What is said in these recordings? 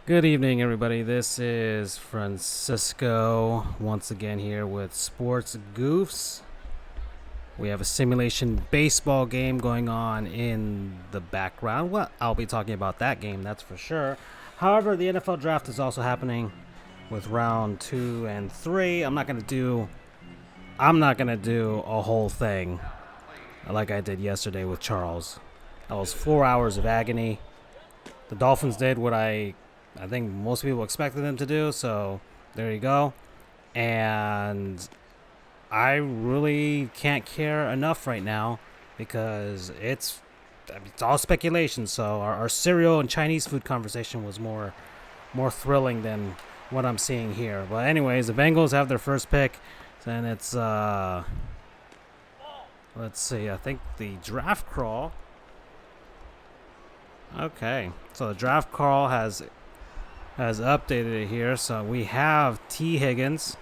Good evening, everybody. This is Francisco once again here with Sports Goofs. We have a simulation baseball game going on in the background. Well, I'll be talking about that game, that's for sure. However, the NFL draft is also happening with round 2 and 3. I'm not gonna do a whole thing like I did yesterday with Charles. That was 4 hours of agony. The Dolphins did what I think most people expected them to do, so there you go. And I really can't care enough right now because it's all speculation. So our cereal and Chinese food conversation was more thrilling than what I'm seeing here. But anyways, the Bengals have their first pick, and it's let's see. I think the draft crawl. Okay, so the draft crawl has updated it here. So we have T. Higgins,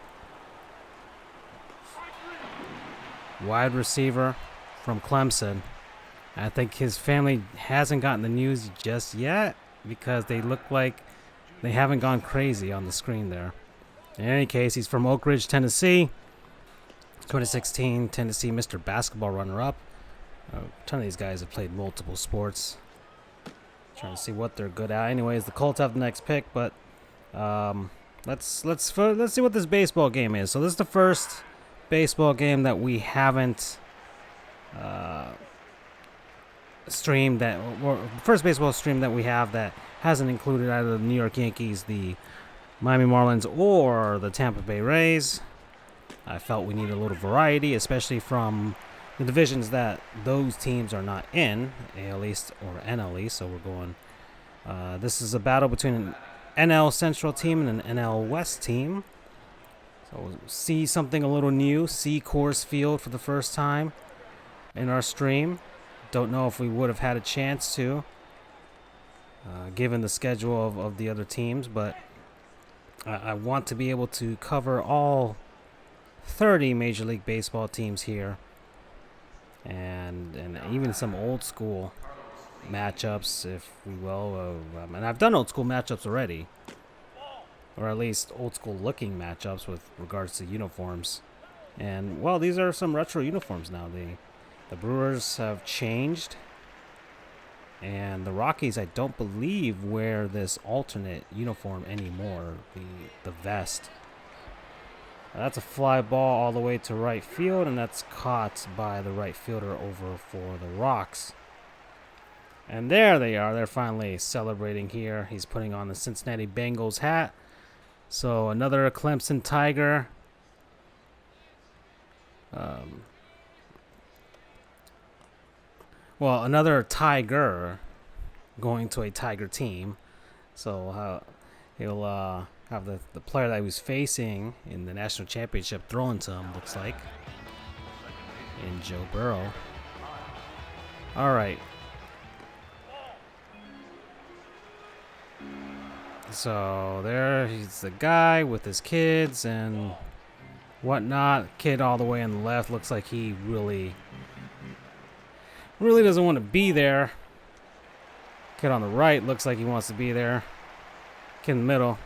wide receiver from Clemson. I think his family hasn't gotten the news just yet because they look like they haven't gone crazy on the screen there. In any case, he's from Oak Ridge, Tennessee. 2016 Tennessee Mr. Basketball runner-up. A ton of these guys have played multiple sports. Trying to see what they're good at. Anyways, the Colts have the next pick, but let's see what this baseball game is. So this is the first baseball game that we haven't streamed, first baseball stream that we have that hasn't included either the New York Yankees, the Miami Marlins, or the Tampa Bay Rays. I felt we needed a little variety, especially from the divisions that those teams are not in, AL East or NL East. So we're going. This is a battle between an NL Central team and an NL West team. So we'll see something a little new. See Coors Field for the first time in our stream. Don't know if we would have had a chance to, given the schedule of the other teams, but I want to be able to cover all 30 Major League Baseball teams here. And even some old school matchups, if we will. And I've done old school matchups already, or at least old school looking matchups with regards to uniforms. And well, these are some retro uniforms now. The Brewers have changed, and the Rockies, I don't believe, wear this alternate uniform anymore. The vest. That's a fly ball all the way to right field, and that's caught by the right fielder over for the Rocks. And there they are. They're finally celebrating here. He's putting on the Cincinnati Bengals hat. So another Clemson Tiger. Another Tiger going to a Tiger team. So he'll have the player that he was facing in the national championship thrown to him, looks like, in Joe Burrow. All right. So there he's the guy with his kids and whatnot. Kid all the way on the left looks like he really doesn't want to be there. Kid on the right looks like he wants to be there. Kid in the middle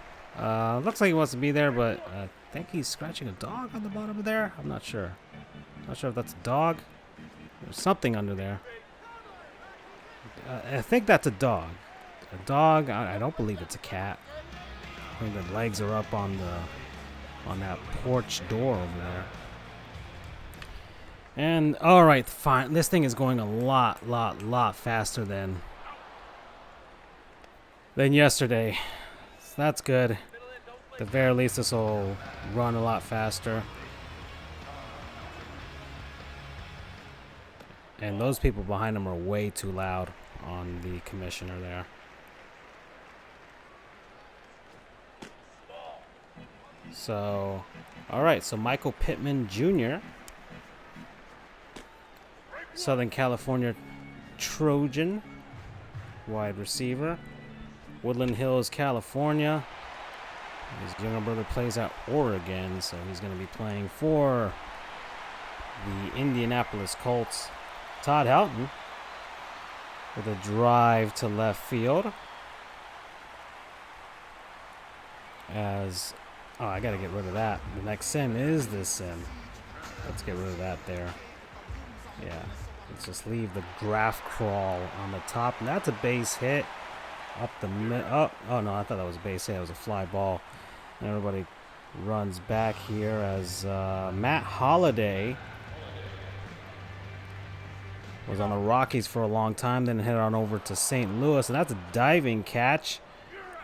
looks like he wants to be there, but I think he's scratching a dog on the bottom of there. I'm not sure. Not sure if that's a dog. There's something under there. I think that's a dog. A dog. I don't believe it's a cat. I think the legs are up on that porch door over there. And all right, fine. This thing is going a lot faster than yesterday. So that's good. At the very least, this will run a lot faster. And those people behind him are way too loud on the commissioner there. So, all right. So Michael Pittman Jr., Southern California Trojan, wide receiver. Woodland Hills, California. His younger brother plays at Oregon, so he's going to be playing for the Indianapolis Colts. Todd Houghton with a drive to left field. As I gotta get rid of that. The next sim is this sim. Let's get rid of that there. Yeah, let's just leave the graph crawl on the top, and that's a base hit up the mid. Oh no, I thought that was a base hit. It was a fly ball. And everybody runs back here as Matt Holliday was on the Rockies for a long time, then head on over to St. Louis, and that's a diving catch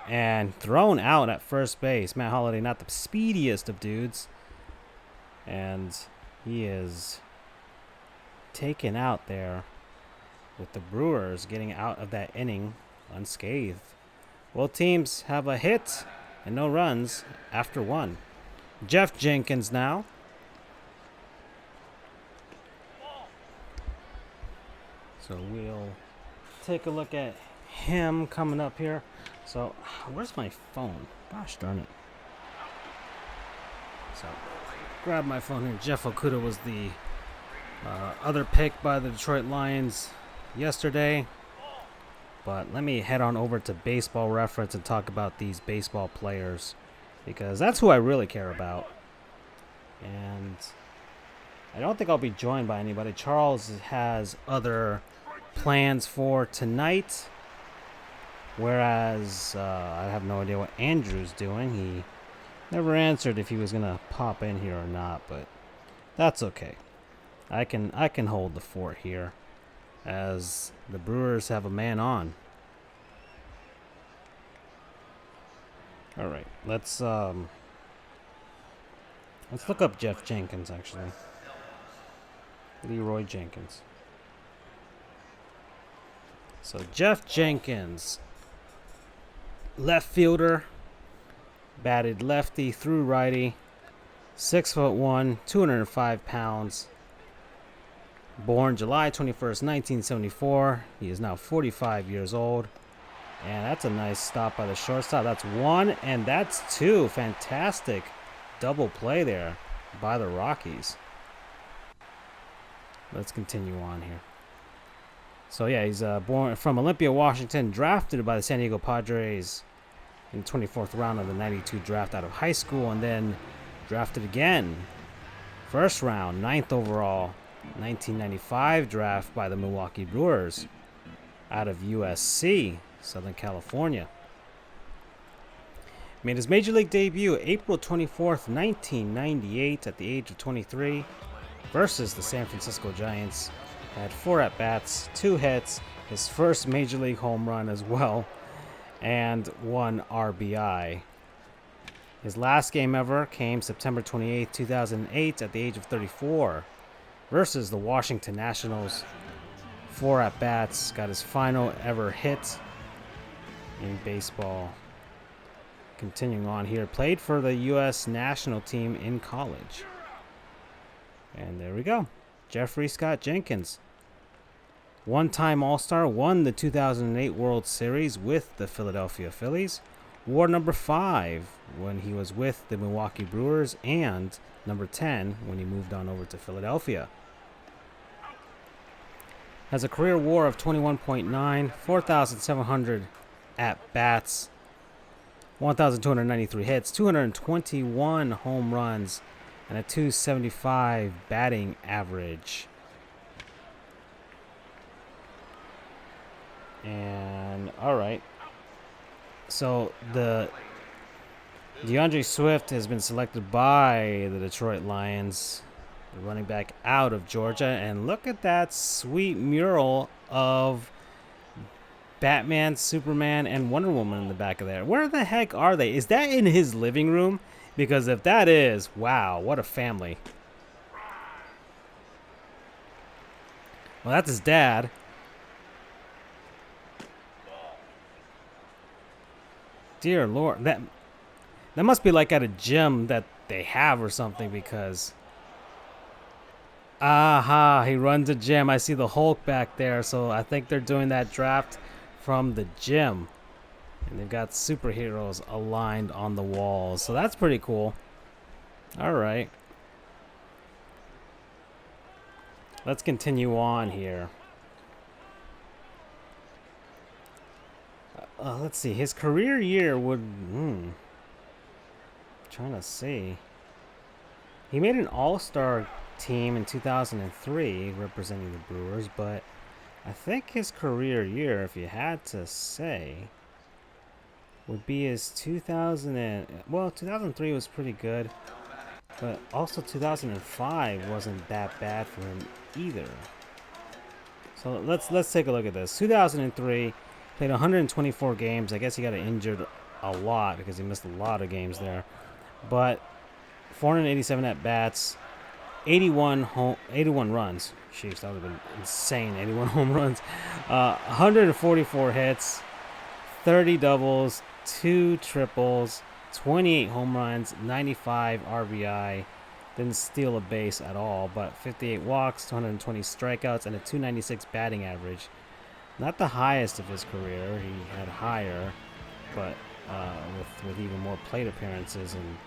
and thrown out at first base. Matt Holliday, not the speediest of dudes, and he is taken out there with the Brewers getting out of that inning unscathed. Both teams have a hit and no runs after one. Jeff Jenkins now. So we'll take a look at him coming up here. So where's my phone? Gosh darn it. So grab my phone here. Jeff Okuda was the other pick by the Detroit Lions yesterday. But let me head on over to Baseball Reference and talk about these baseball players, because that's who I really care about. And I don't think I'll be joined by anybody. Charles has other plans for tonight, whereas I have no idea what Andrew's doing. He never answered if he was going to pop in here or not, but that's okay. I can hold the fort here, as the Brewers have a man on. All right, let's look up Jeff Jenkins, actually. Leroy Jenkins. So Jeff Jenkins, left fielder, batted lefty through righty, 6'1", 205 pounds. Born July 21st, 1974. He is now 45 years old. And that's a nice stop by the shortstop. That's one, and that's two. Fantastic double play there by the Rockies. Let's continue on here. So, yeah, he's born from Olympia, Washington, drafted by the San Diego Padres in the 24th round of the 92 draft out of high school, and then drafted again. First round, 9th overall, 1995 draft by the Milwaukee Brewers out of USC, Southern California. Made his major league debut April 24th, 1998 at the age of 23 versus the San Francisco Giants. Had 4 at-bats, 2 hits, his first major league home run as well, and 1 RBI. His last game ever came September 28, 2008 at the age of 34 versus the Washington Nationals. 4 at-bats, got his final ever hit in baseball. Continuing on here, played for the U.S. national team in college. And there we go. Jeffrey Scott Jenkins. One-time All-Star, won the 2008 World Series with the Philadelphia Phillies. Wore number 5 when he was with the Milwaukee Brewers, and number 10 when he moved on over to Philadelphia. Has a career WAR of 21.9, 4,700 at-bats, 1,293 hits, 221 home runs, and a 275 batting average. And all right, so the DeAndre Swift has been selected by the Detroit Lions, the running back out of Georgia, and look at that sweet mural of Batman, Superman, and Wonder Woman in the back of there. Where the heck are they? Is that in his living room? Because if that is, wow, what a family. Well, that's his dad. Dear Lord, that must be like at a gym that they have or something, because aha, he runs a gym. I see the Hulk back there, so I think they're doing that draft from the gym. And they've got superheroes aligned on the walls, so that's pretty cool. All right. Let's continue on here. Let's see. His career year would... trying to see. He made an all-star team in 2003 representing the Brewers, but I think his career year, if you had to say, would be his 2003 was pretty good, but also 2005 wasn't that bad for him either. So let's take a look at this. 2003, played 124 games. I guess he got injured a lot because he missed a lot of games there. But 487 at bats, 81 runs. Sheesh, that would have been insane. 81 home runs, 144 hits, 30 doubles, 2 triples, 28 home runs, 95 RBI. Didn't steal a base at all, but 58 walks, 220 strikeouts, and a 296 batting average. Not the highest of his career. He had higher, but with even more plate appearances and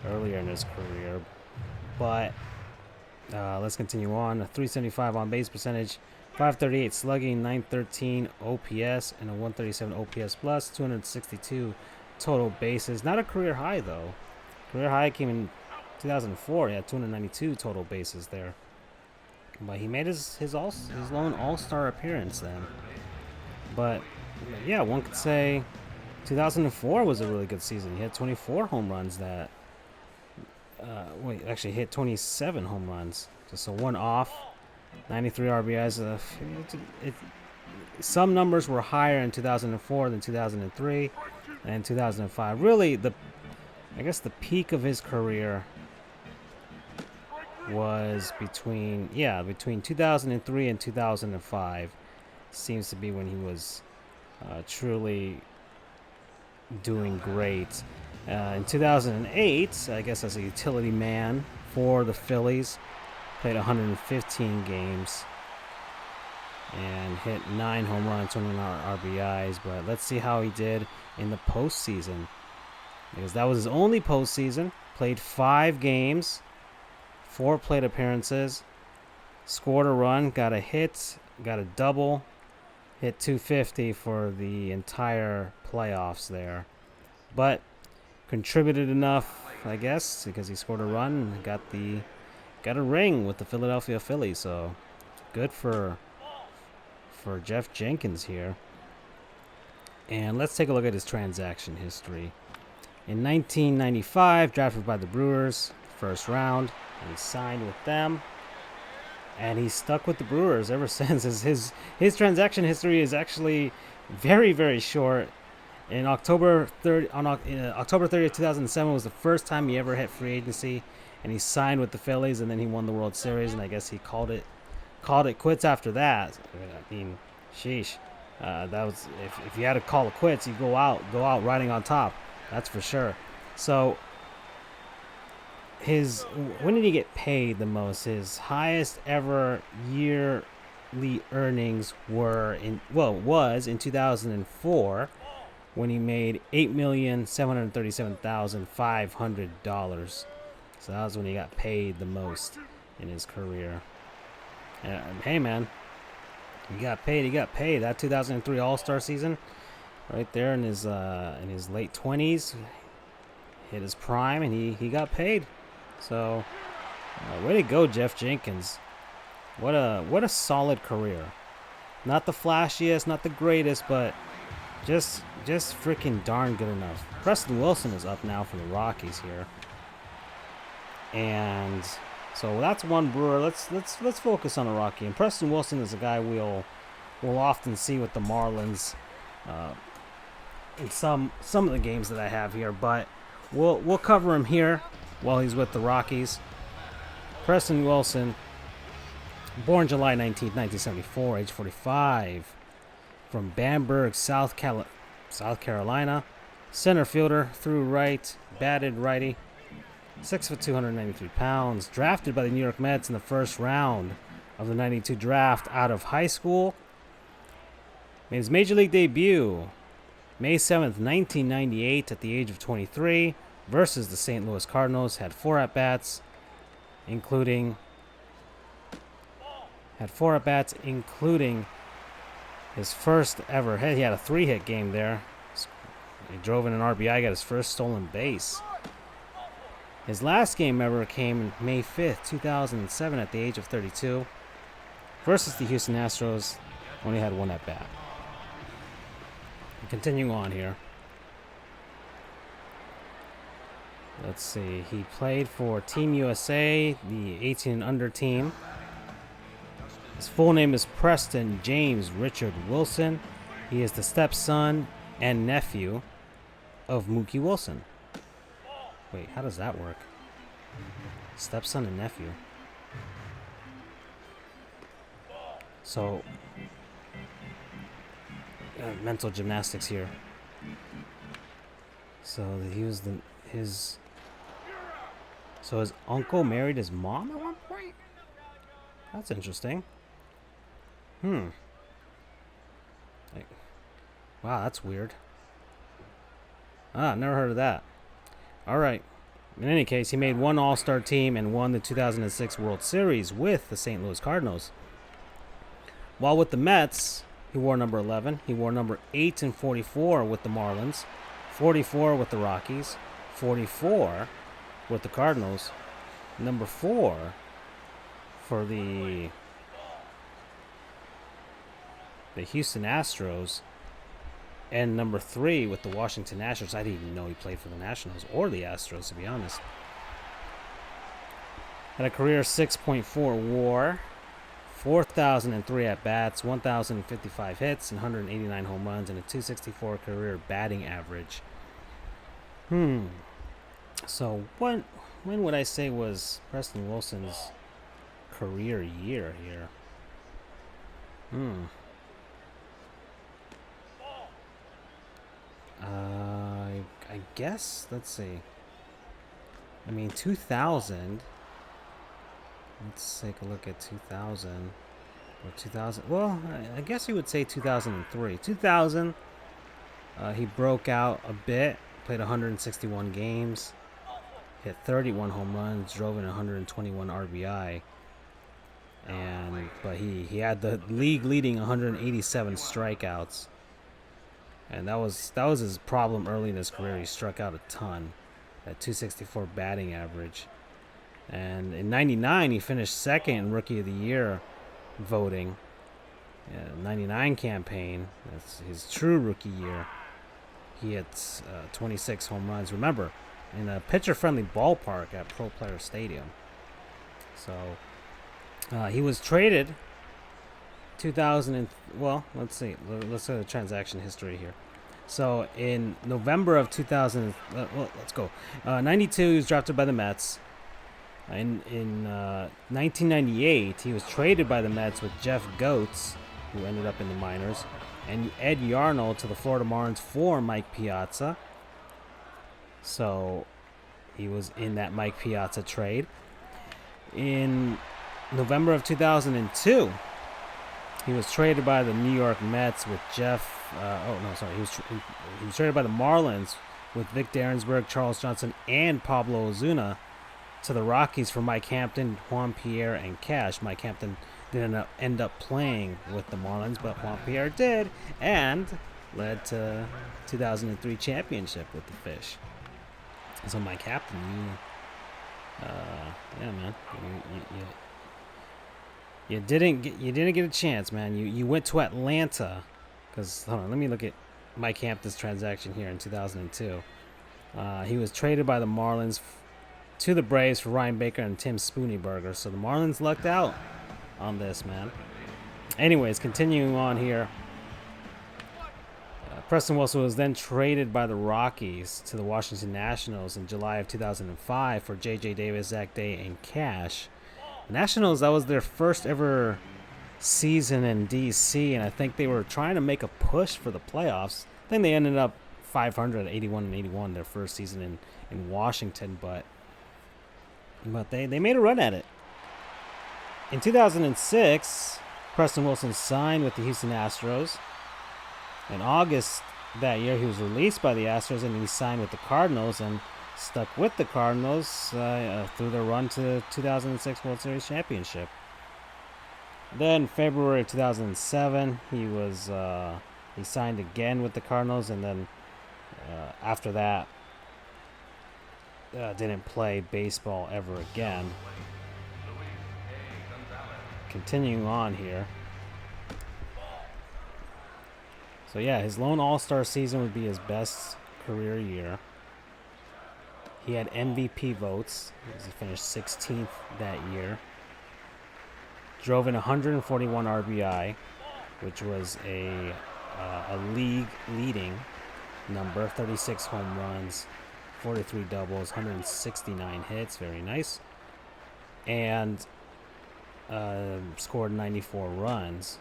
earlier in his career. But let's continue on. A 375 on base percentage, 538 slugging, 913 OPS, and a 137 OPS plus, 262 total bases. Not a career high though. Career high came in 2004. He had 292 total bases there. But he made his lone all-star appearance then. But yeah, one could say 2004 was a really good season. He had 24 home runs that actually hit 27 home runs. Just a one off, 93 RBIs. Some numbers were higher in 2004 than 2003 and 2005. Really, I guess the peak of his career was between 2003 and 2005. Seems to be when he was truly doing great. In 2008, I guess as a utility man for the Phillies, played 115 games and hit 9 home runs, 29 RBIs. But let's see how he did in the postseason, because that was his only postseason. Played 5 games, 4 plate appearances, scored a run, got a hit, got a double, hit 250 for the entire playoffs there. But contributed enough, I guess, because he scored a run and got a ring with the Philadelphia Phillies. So good for Jeff Jenkins here. And let's take a look at his transaction history. In 1995, drafted by the Brewers, first round, and he signed with them. And he's stuck with the Brewers ever since. His transaction history is actually very, very short. In October 30th, 2007 was the first time he ever hit free agency, and he signed with the Phillies, and then he won the World Series, and I guess he called it quits after that. I mean, sheesh. That was if you had to call it quits, you go out riding on top. That's for sure. So when did he get paid the most? His highest ever yearly earnings was in 2004, when he made $8,737,500. So that was when he got paid the most in his career. And hey, man, he got paid. That 2003 All-Star season, right there in his late 20s, hit his prime, and he got paid. So, way to go, Jeff Jenkins. What a solid career. Not the flashiest, not the greatest, but just freaking darn good enough. Preston Wilson is up now for the Rockies here, and so that's one Brewer. Let's focus on a Rocky. And Preston Wilson is a guy we'll often see with the Marlins in some of the games that I have here, but we'll cover him here while he's with the Rockies. Preston Wilson, born July 19th, 1974, age 45, from Bamberg, South Carolina. Center fielder, threw right, batted righty. 6'2", 293 pounds. Drafted by the New York Mets in the first round of the 92 draft out of high school. Made his major league debut May 7th, 1998 at the age of 23 versus the St. Louis Cardinals. Had 4 at-bats, including his first ever hit. He had a 3-hit game there. He drove in an RBI, got his first stolen base. His last game ever came May 5th, 2007 at the age of 32 versus the Houston Astros. Only had one at bat. Continuing on here. Let's see. He played for Team USA, the 18 and under team. His full name is Preston James Richard Wilson. He is the stepson and nephew of Mookie Wilson. Wait, how does that work? Stepson and nephew. So, mental gymnastics here. So he was So his uncle married his mom at one point? That's interesting. Like, wow, that's weird. Never heard of that. All right. In any case, he made one All-Star team and won the 2006 World Series with the St. Louis Cardinals. While with the Mets, he wore number 11. He wore number 8 and 44 with the Marlins, 44 with the Rockies, 44 with the Cardinals, number 4 for the Houston Astros, and number 3 with the Washington Nationals. I didn't even know he played for the Nationals or the Astros, to be honest. Had a career 6.4 WAR, 4,003 at-bats, 1,055 hits, and 189 home runs, and a 264 career batting average. So when would I say was Preston Wilson's career year here? I guess, let's see. I mean, 2000. Let's take a look at 2000. Or 2000. Well, I guess you would say 2003. 2000, he broke out a bit, played 161 games, hit 31 home runs, drove in 121 RBI. But he had the league leading 187 strikeouts. And that was his problem early in his career. He struck out a ton. That 264 batting average. And in 99, he finished second in Rookie of the Year voting. 99 campaign. That's his true rookie year. He hit 26 home runs. Remember, in a pitcher-friendly ballpark at Pro Player Stadium. So he was traded 2000 let's see. Let's look at the transaction history here. So in November of 2000, let's go. 92, he was drafted by the Mets. In 1998, he was traded by the Mets with Jeff Goetz, who ended up in the minors, and Ed Yarnall to the Florida Marlins for Mike Piazza. So he was in that Mike Piazza trade. In November of 2002, he was traded by the New York Mets with Jeff. He was traded by the Marlins with Vic Derensburg, Charles Johnson, and Pablo Ozuna to the Rockies for Mike Hampton, Juan Pierre, and Cash. Mike Hampton didn't end up playing with the Marlins, but Juan Pierre did, and led to 2003 championship with the Fish. So Mike Hampton, you didn't get a chance, man. You went to Atlanta, because hold on, let me look at Mike Hampton's transaction here in 2002. He was traded by the Marlins to the Braves for Ryan Baker and Tim Spooneyberger. So the Marlins lucked out on this, man. Anyways, continuing on here. Preston Wilson was then traded by the Rockies to the Washington Nationals in July of 2005 for J.J. Davis, Zach Day, and Cash. The Nationals, that was their first ever season in D.C., and I think they were trying to make a push for the playoffs. I think they ended up 500 at 81 their first season in Washington, but they made a run at it. In 2006, Preston Wilson signed with the Houston Astros. In August that year, he was released by the Astros, and he signed with the Cardinals and stuck with the Cardinals through their run to the 2006 World Series championship. Then February of 2007, he signed again with the Cardinals, and then after that, didn't play baseball ever again. Continuing on here. So yeah, his lone All-Star season would be his best career year. He had MVP votes. He finished 16th that year. Drove in 141 RBI, which was a league-leading number. 36 home runs, 43 doubles, 169 hits. Very nice. And scored 94 runs.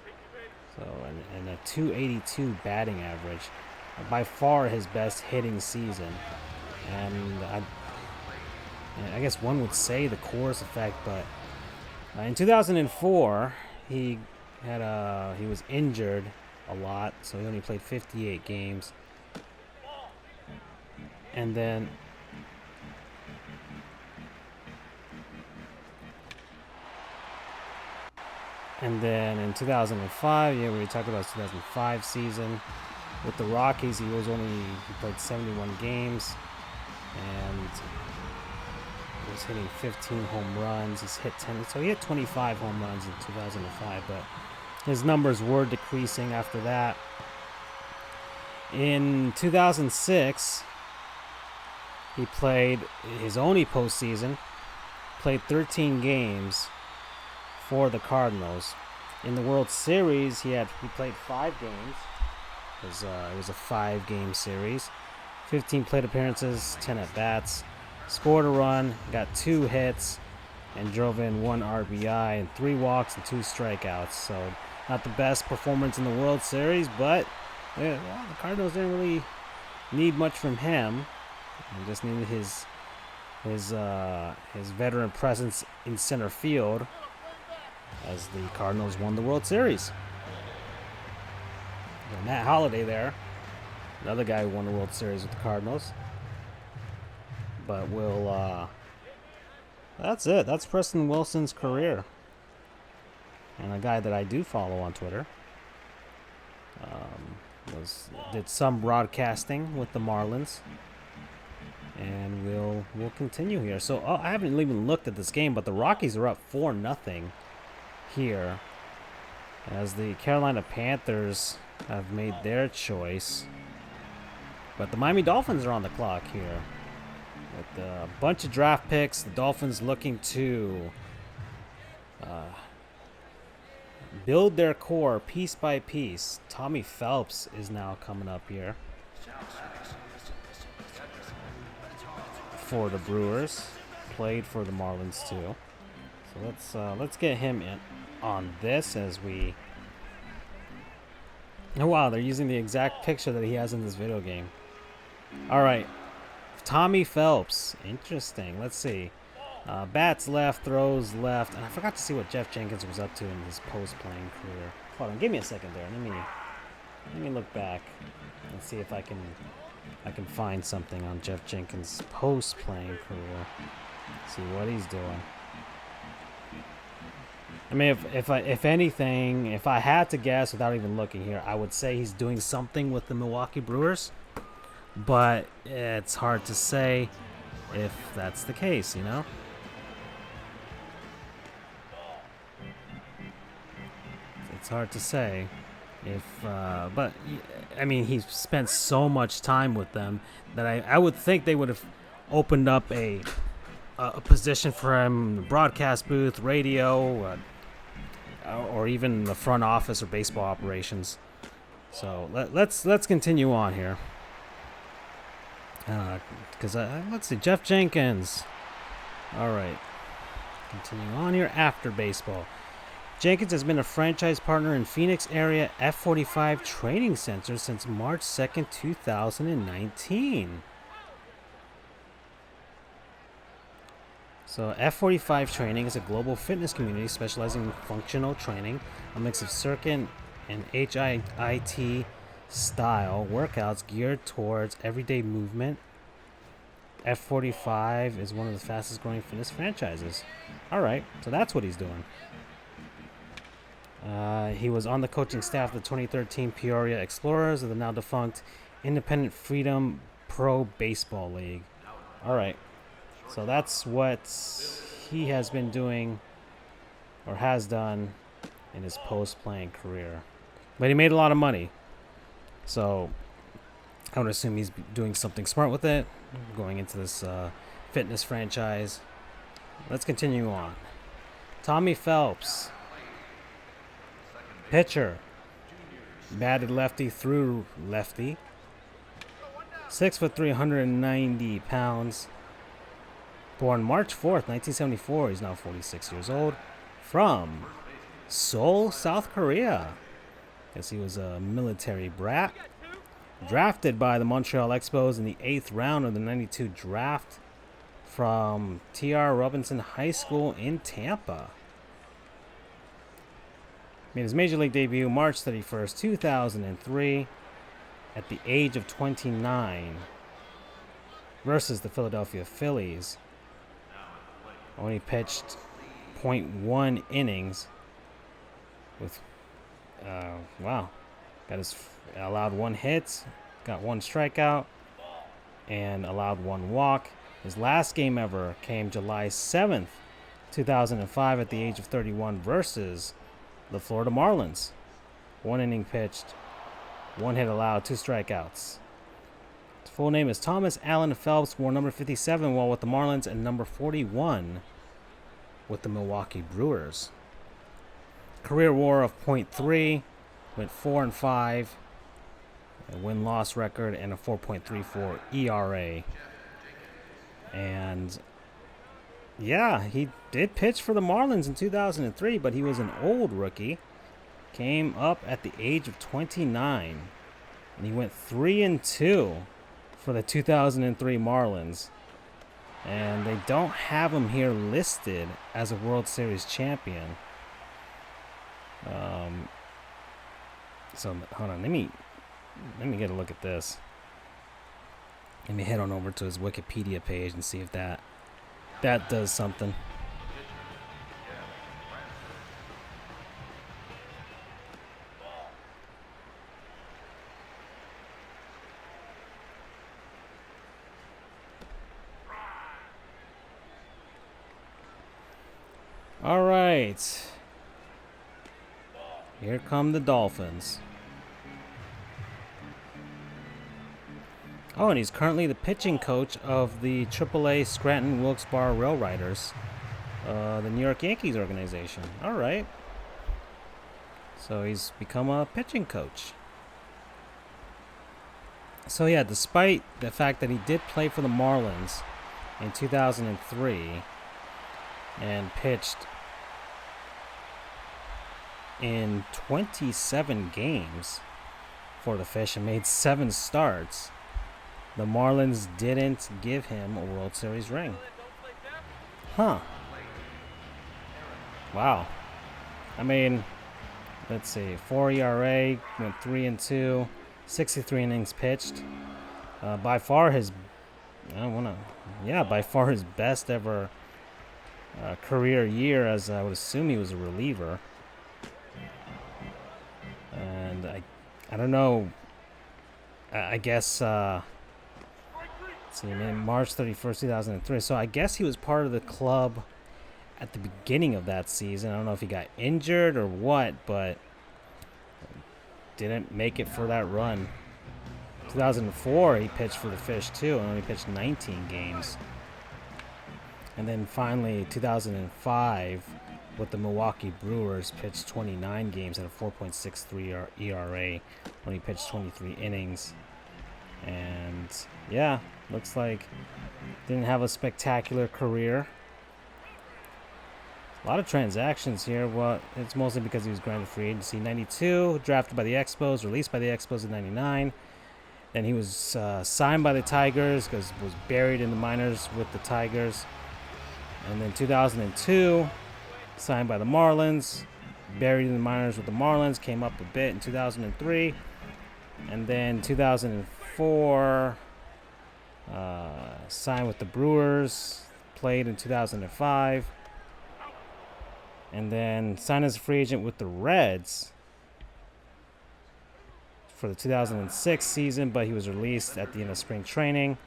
So, and a 282 batting average. By far his best hitting season. And I guess one would say the Coors effect, but in 2004, he was injured a lot, so he only played 58 games. And then in 2005, yeah, we talked about his 2005 season with the Rockies. He played 71 games and he was hitting 15 home runs. He's hit 10, so he hit 25 home runs in 2005, but his numbers were decreasing after that. In 2006, he played his only postseason, played 13 games for the Cardinals. In the World Series, he played 5 games. It was a 5-game series. 15 plate appearances, 10 at-bats. Scored a run, got 2 hits, and drove in 1 RBI and 3 walks and 2 strikeouts. So not the best performance in the World Series, but the Cardinals didn't really need much from him. They just needed his veteran presence in center field as the Cardinals won the World Series. And Matt Holliday there, another guy who won the World Series with the Cardinals. But that's it. That's Preston Wilson's career. And a guy that I do follow on Twitter. Did some broadcasting with the Marlins. And we'll continue here. So I haven't even looked at this game, but the Rockies are up 4-0 here as the Carolina Panthers have made their choice. But the Miami Dolphins are on the clock here with a bunch of draft picks. The Dolphins looking to build their core piece by piece. Tommy Phelps is now coming up here for the Brewers. Played for the Marlins too. So let's get him in on this as we. Oh wow, they're using the exact picture that he has in this video game. All right, Tommy Phelps. Interesting. Let's see. Bats left, throws left, and I forgot to see what Jeff Jenkins was up to in his post-playing career. Hold on, give me a second there. Let me look back and see if I can find something on Jeff Jenkins' post-playing career. See what he's doing. I mean, if anything, if I had to guess without even looking here, I would say he's doing something with the Milwaukee Brewers. But it's hard to say if that's the case, you know? It's hard to say but I mean, he's spent so much time with them that I would think they would have opened up a position for him, broadcast booth, radio, or even the front office or baseball operations. So let's continue on here. Because let's see, Jeff Jenkins. All right, continuing on here after baseball. Jenkins has been a franchise partner in Phoenix area F45 training center since March 2nd, 2019. So F45 Training is a global fitness community specializing in functional training, a mix of circuit and HIIT style workouts geared towards everyday movement. F45 is one of the fastest growing fitness franchises. All right, so that's what he's doing. He was on the coaching staff of the 2013 Peoria Explorers of the now defunct Independent Freedom Pro Baseball League. All right. So that's what he has been doing or has done in his post-playing career. But he made a lot of money. So I would assume he's doing something smart with it, going into this fitness franchise. Let's continue on. Tommy Phelps, pitcher, batted lefty through lefty. 6'3", 190 pounds. Born March 4th, 1974. He's now 46 years old. From Seoul, South Korea. Guess he was a military brat. Drafted by the Montreal Expos in the 8th round of the 92 draft from T.R. Robinson High School in Tampa. Made his major league debut March 31st, 2003 at the age of 29 versus the Philadelphia Phillies. Only pitched .1 innings with, got allowed 1 hit, got 1 strikeout, and allowed 1 walk. His last game ever came July 7th, 2005 at the age of 31 versus the Florida Marlins. 1 inning pitched, 1 hit allowed, 2 strikeouts. His full name is Thomas Allen Phelps, wore number 57 while with the Marlins and number 41 with the Milwaukee Brewers. Career WAR of .3, went 4-5, a win-loss record, and a 4.34 ERA. And yeah, he did pitch for the Marlins in 2003, but he was an old rookie. Came up at the age of 29, and he went 3-2 for the 2003 Marlins. And they don't have him here listed as a World Series champion. So hold on, let me get a look at this. Let me head on over to his Wikipedia page and see if that does something. All right. Here come the Dolphins. Oh, and he's currently the pitching coach of the AAA Scranton Wilkes-Barre Rail Riders, the New York Yankees organization. All right. So he's become a pitching coach. So yeah, despite the fact that he did play for the Marlins in 2003 and pitched in 27 games for the Fish and made 7 starts, the Marlins didn't give him a World Series ring. Huh. Wow. I mean, let's see. 4 ERA, went 3-2, 63 innings pitched. By far his best ever career year, as I would assume he was a reliever. And I don't know. I guess let's see, March 31st, 2003. So I guess he was part of the club at the beginning of that season. I don't know if he got injured or what, but didn't make it for that run. 2004, he pitched for the Fish too, and only pitched 19 games. And then finally, 2005, with the Milwaukee Brewers, pitched 29 games at a 4.63 ERA when he pitched 23 innings. And yeah, looks like didn't have a spectacular career. A lot of transactions here. Well, it's mostly because he was granted free agency. 92, drafted by the Expos, released by the Expos in 99. Then he was signed by the Tigers because was buried in the minors with the Tigers. And then 2002, signed by the Marlins, buried in the minors with the Marlins, came up a bit in 2003. And then 2004, signed with the Brewers, played in 2005. And then signed as a free agent with the Reds for the 2006 season, but he was released at the end of spring training.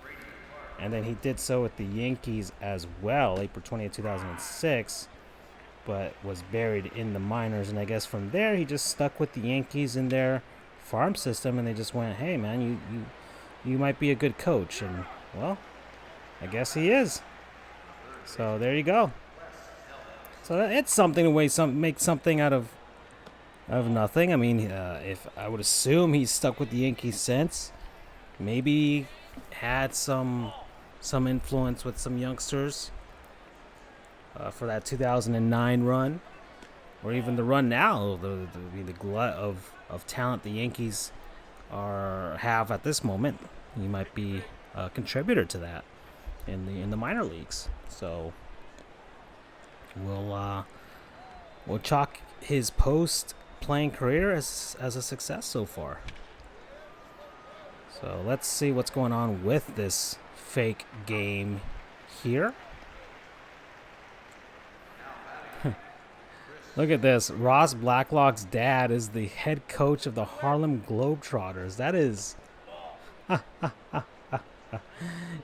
And then he did so with the Yankees as well, April 20th, 2006, but was buried in the minors. And I guess from there, he just stuck with the Yankees in their farm system, and they just went, hey, man, you might be a good coach. And, well, I guess he is. So there you go. So it's something to make something out of nothing. I mean, if I would assume he's stuck with the Yankees since, maybe had some influence with some youngsters for that 2009 run, or even the run now. The glut of talent the Yankees have at this moment. He might be a contributor to that in the minor leagues. So we'll chalk his post-playing career as a success so far. So let's see what's going on with this fake game here. Look at this. Ross Blacklock's dad is the head coach of the Harlem Globetrotters. That is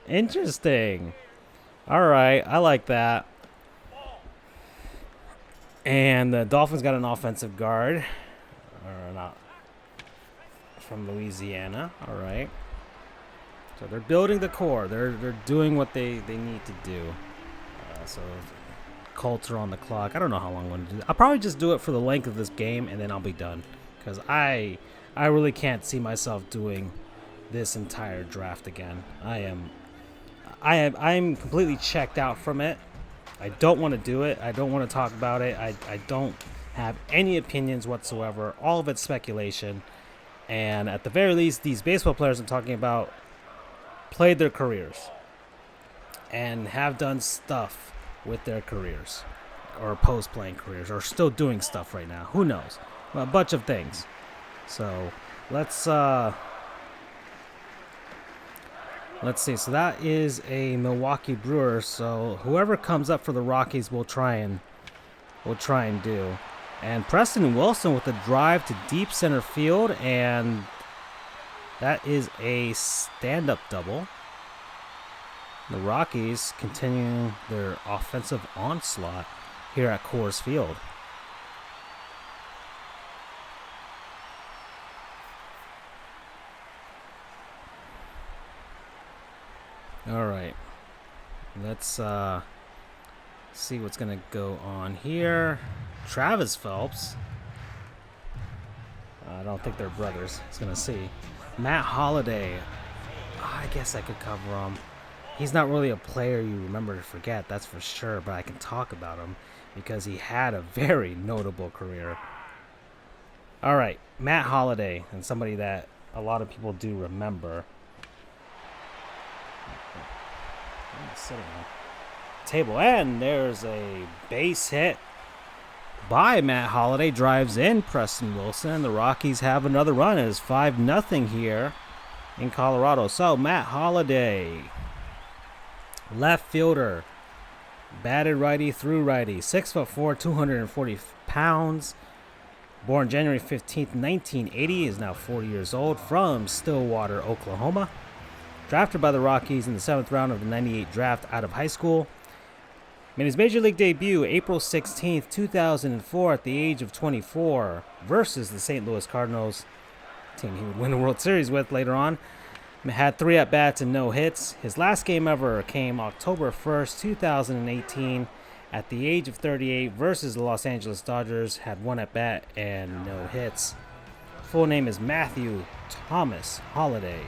interesting. All right, I like that. And the Dolphins got an offensive guard, or not, from Louisiana. All right. So they're building the core. They're doing what they need to do. So Colts are on the clock. I don't know how long I'm going to do that. I'll probably just do it for the length of this game, and then I'll be done. Because I really can't see myself doing this entire draft again. I'm completely checked out from it. I don't want to do it. I don't want to talk about it. I don't have any opinions whatsoever. All of it's speculation. And at the very least, these baseball players I'm talking about played their careers and have done stuff with their careers, or post-playing careers, or still doing stuff right now. Who knows? Well, a bunch of things. So let's see. So that is a Milwaukee Brewers. So whoever comes up for the Rockies, we'll try and do. And Preston Wilson with a drive to deep center field, and that is a stand-up double. The Rockies continuing their offensive onslaught here at Coors Field. All right, let's see what's gonna go on here. Travis Phelps. I don't think they're brothers. It's gonna see. Matt Holliday. I guess I could cover him. He's not really a player you remember to forget, that's for sure, but I can talk about him because he had a very notable career. All right, Matt Holliday, and somebody that a lot of people do remember. I'm sitting on the table, and there's a base hit by Matt Holliday. Drives in Preston Wilson. The Rockies have another run. It is 5-0 here in Colorado. So Matt Holliday, left fielder, batted righty through righty, 6'4", 240 pounds. Born January 15th, 1980, is now 40 years old, from Stillwater, Oklahoma. Drafted by the Rockies in the 7th round of the 98 draft out of high school. Made his major league debut April 16th, 2004 at the age of 24 versus the St. Louis Cardinals, team he would win the World Series with later on. Had 3 at-bats and no hits. His last game ever came October 1st, 2018 at the age of 38 versus the Los Angeles Dodgers. Had 1 at-bat and no hits. Full name is Matthew Thomas Holliday.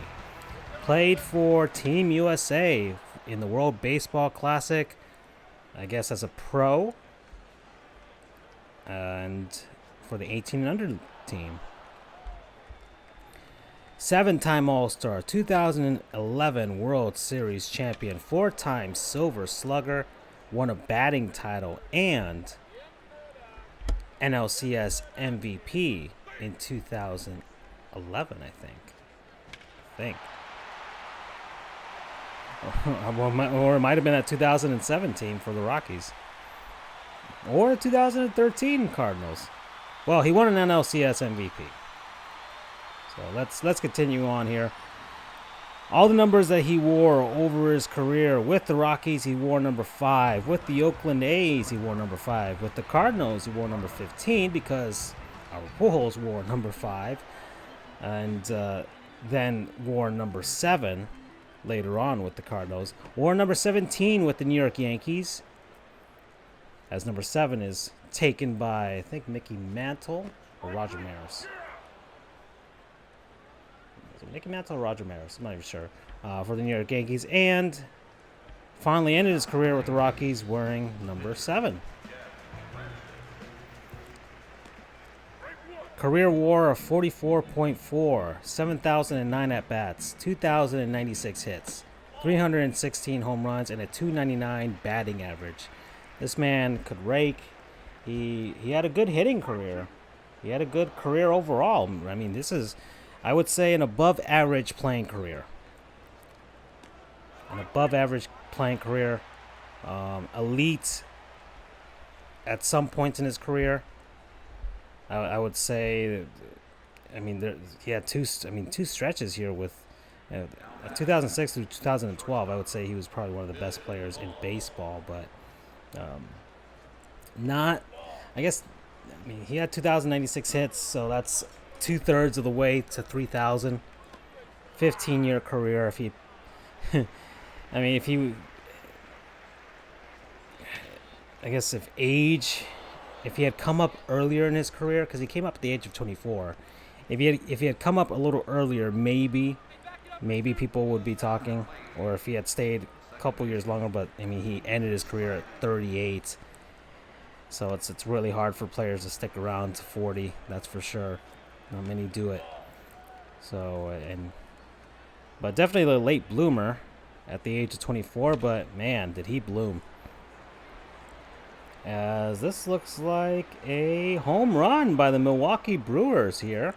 Played for Team USA in the World Baseball Classic, I guess as a pro, and for the 18 and under team. 7-time All-Star, 2011 World Series champion, 4-time Silver Slugger, won a batting title, and NLCS MVP in 2011, I think. Or it might have been at 2017 for the Rockies. Or 2013 Cardinals. Well, he won an NLCS MVP. So let's continue on here. All the numbers that he wore over his career: with the Rockies, he wore number 5. With the Oakland A's, he wore number 5. With the Cardinals, he wore number 15 because our Pujols wore number 5, and then wore number 7 later on with the Cardinals. Wore number 17 with the New York Yankees, as number 7 is taken by, I think, Mickey Mantle or Roger Maris. Is it Mickey Mantle or Roger Maris? I'm not even sure. For the New York Yankees. And finally ended his career with the Rockies wearing number 7. Career WAR of 44.4, 7,009 at-bats, 2,096 hits, 316 home runs, and a 299 batting average. This man could rake. He had a good hitting career. He had a good career overall. I mean, this is, I would say, an above-average playing career. An above-average playing career. Elite at some point in his career. I would say, I mean, he had two stretches here with 2006 through 2012. I would say he was probably one of the best players in baseball, but not, I guess, I mean, he had 2,096 hits, so that's 2/3 of the way to 3,000. 15-year career. If he, I mean, if he, I guess if he had come up earlier in his career, because he came up at the age of 24, if he had come up a little earlier, maybe people would be talking, or if he had stayed a couple years longer. But I mean, he ended his career at 38. So it's really hard for players to stick around to 40. That's for sure. Not many do it. So but definitely a late bloomer at the age of 24. But man, did he bloom! As this looks like a home run by the Milwaukee Brewers here.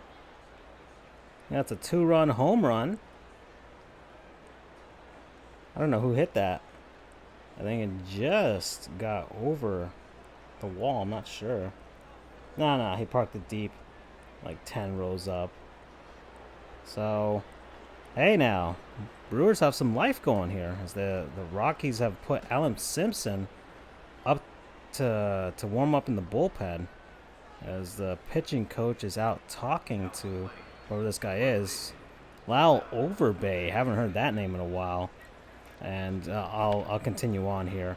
That's a 2-run home run. I don't know who hit that. I think it just got over the wall. I'm not sure. No, he parked it deep, like 10 rows up. So, hey now, Brewers have some life going here, as the Rockies have put Alan Simpson up to warm up in the bullpen, as the pitching coach is out talking to whoever this guy is. Lyle Overbay. Haven't heard that name in a while. And I'll continue on here.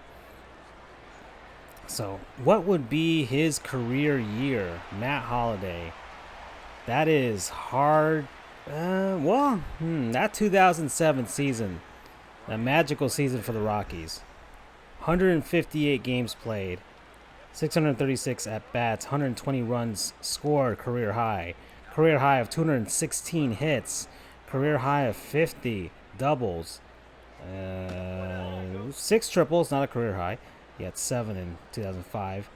So, what would be his career year? Matt Holliday. That is hard. That 2007 season, that magical season for the Rockies. 158 games played, 636 at-bats, 120 runs scored, career high. Career high of 216 hits, career high of 50 doubles, 6 triples, not a career high. He had 7 in 2005.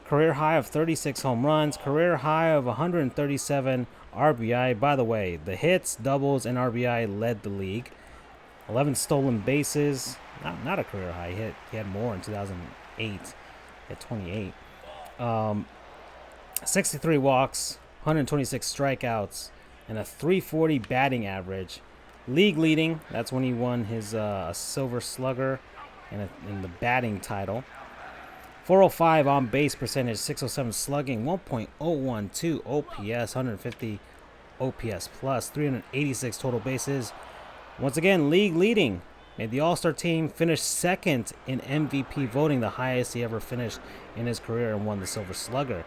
Career high of 36 home runs, career high of 137 RBI. By the way, the hits, doubles, and RBI led the league. 11 stolen bases, not a career high. He had more in 2008. At 28. 63 walks, 126 strikeouts, and a 340 batting average. League leading, that's when he won his Silver Slugger and the batting title. 405 on base percentage, 607 slugging, 1.012 OPS, 150 OPS plus, 386 total bases. Once again, league leading. Made the All-Star team, finished second in MVP voting, the highest he ever finished in his career, and won the Silver Slugger.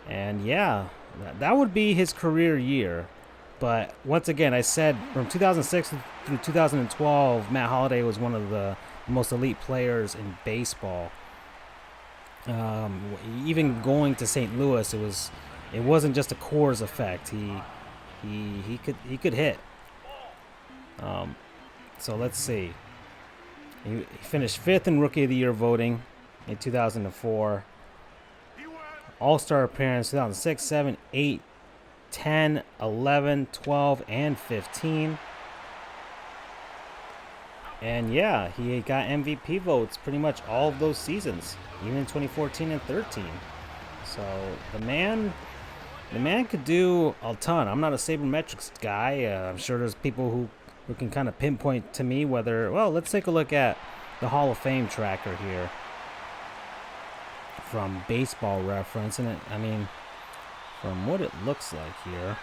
And yeah, that would be his career year. But once again, I said from 2006 through 2012, Matt Holliday was one of the most elite players in baseball. Even going to St. Louis, it wasn't just a Coors effect. He could hit. So let's see. He finished 5th in Rookie of the Year voting in 2004. All-Star appearance 2006, 7, 8, 10, 11, 12, and 15. And yeah, he got MVP votes pretty much all of those seasons, even in 2014 and 13. So the man could do a ton. I'm not a sabermetrics guy. I'm sure there's people who who can kind of pinpoint to me whether, well, let's take a look at the Hall of Fame tracker here from Baseball Reference. And I mean, from what it looks like here,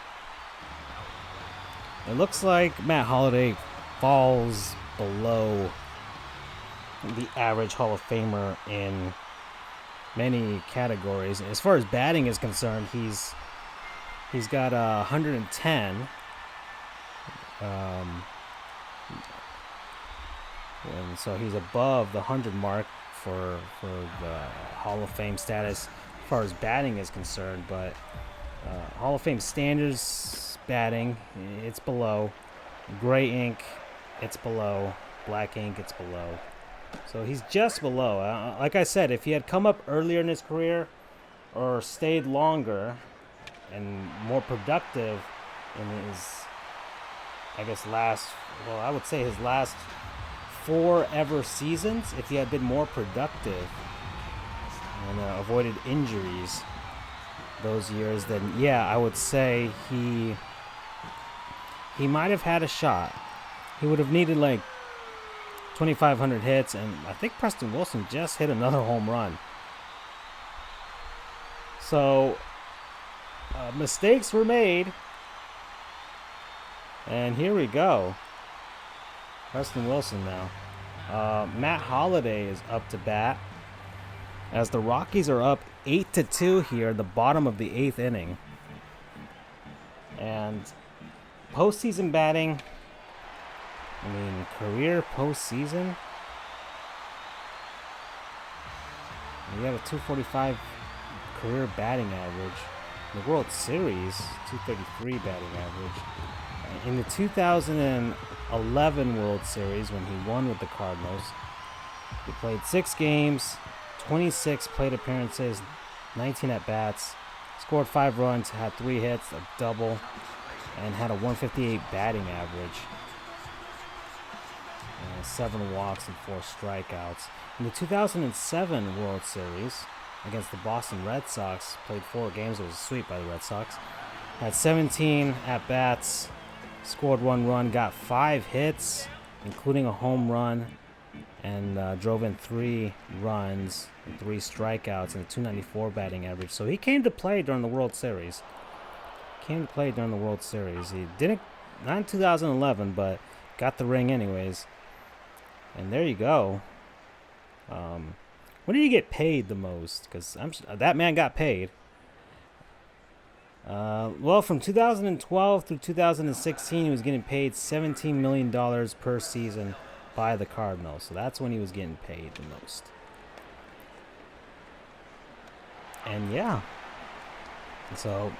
it looks like Matt Holliday falls below the average Hall of Famer in many categories. As far as batting is concerned, he's got 110. And so he's above the 100 mark for the Hall of Fame status as far as batting is concerned. But Hall of Fame standards batting, it's below. Gray ink, it's below. Black ink, it's below. So he's just below. Like I said, if he had come up earlier in his career or stayed longer and more productive in his, I guess, I would say his last 4 ever seasons, if he had been more productive and avoided injuries those years, then yeah, I would say he might have had a shot. He would have needed like 2,500 hits, and I think Preston Wilson just hit another home run. So mistakes were made, and here we go. Preston Wilson now. Matt Holliday is up to bat as the Rockies are up 8-2 here at the bottom of the 8th inning. And postseason batting, I mean, career postseason, you have a 245 career batting average. In the World Series, 233 batting average. In the 2011 World Series, when he won with the Cardinals, he played 6 games, 26 plate appearances, 19 at-bats, scored 5 runs, had 3 hits, a double, and had a 158 batting average. 7 walks and 4 strikeouts. In the 2007 World Series against the Boston Red Sox, played 4 games. It was a sweep by the Red Sox. Had 17 at-bats, scored 1 run, got 5 hits, including a home run, and drove in 3 runs and 3 strikeouts and a 294 batting average. So he came to play during the World Series. He didn't, not in 2011, but got the ring anyways. And there you go. When did he get paid the most? Because that man got paid. Well, from 2012 through 2016, he was getting paid $17 million per season by the Cardinals. So that's when he was getting paid the most. And yeah. So,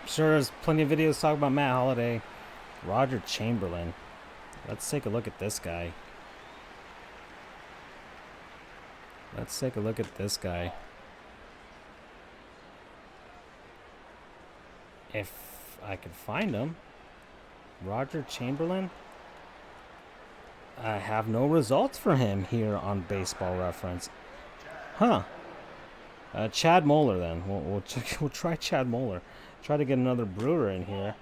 I'm sure there's plenty of videos talking about Matt Holliday. Roger Chamberlain. Let's take a look at this guy. If I could find him. Roger Chamberlain. I have no results for him here on Baseball Reference. Huh. Chad Moeller then. We'll try Chad Moeller. Try to get another Brewer in here.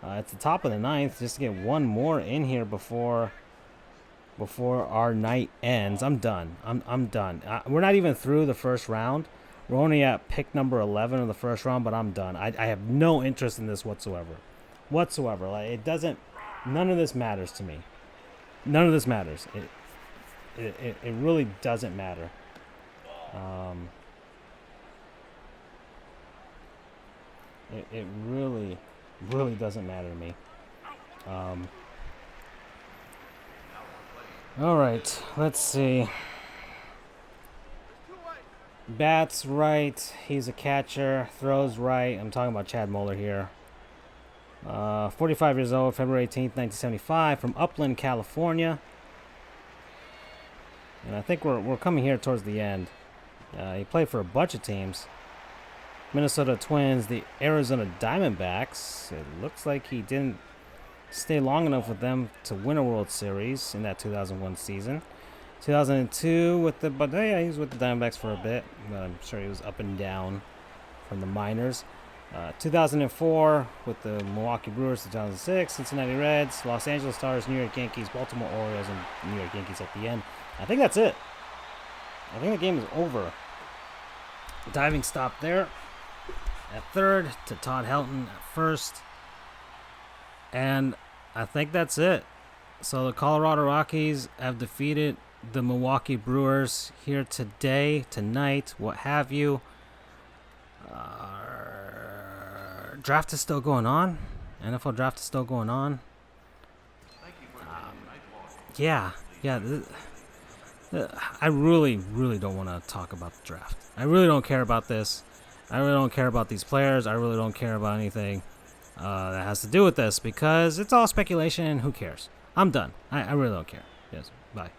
It's the top of the 9th. Just to get one more in here before our night ends. I'm done. I'm done. We're not even through the first round. We're only at pick number 11 of the first round, but I'm done. I have no interest in this whatsoever. Like, it doesn't. None of this matters to me. None of this matters. It really doesn't matter. It really doesn't matter to me. All right, let's see. Bats right. He's a catcher. Throws right. I'm talking about Chad Moeller here. 45 years old, February 18th, 1975, from Upland, California. And I think we're coming here towards the end. He played for a bunch of teams. Minnesota Twins, the Arizona Diamondbacks. It looks like he didn't stay long enough with them to win a World Series in that 2001 season. 2002 but yeah, he was with the Diamondbacks for a bit. But I'm sure he was up and down from the minors. 2004 with the Milwaukee Brewers, 2006 Cincinnati Reds, Los Angeles Stars, New York Yankees, Baltimore Orioles, and New York Yankees at the end. I think that's it. I think the game is over. Diving stop there at third to Todd Helton at first. And I think that's it. So the Colorado Rockies have defeated the Milwaukee Brewers here today, tonight, what have you. Draft is still going on. NFL draft is still going on. Yeah. I really don't want to talk about the draft. I really don't care about this. I really don't care about these players. I really don't care about anything that has to do with this because it's all speculation and who cares? I'm done. I really don't care. Yes, bye.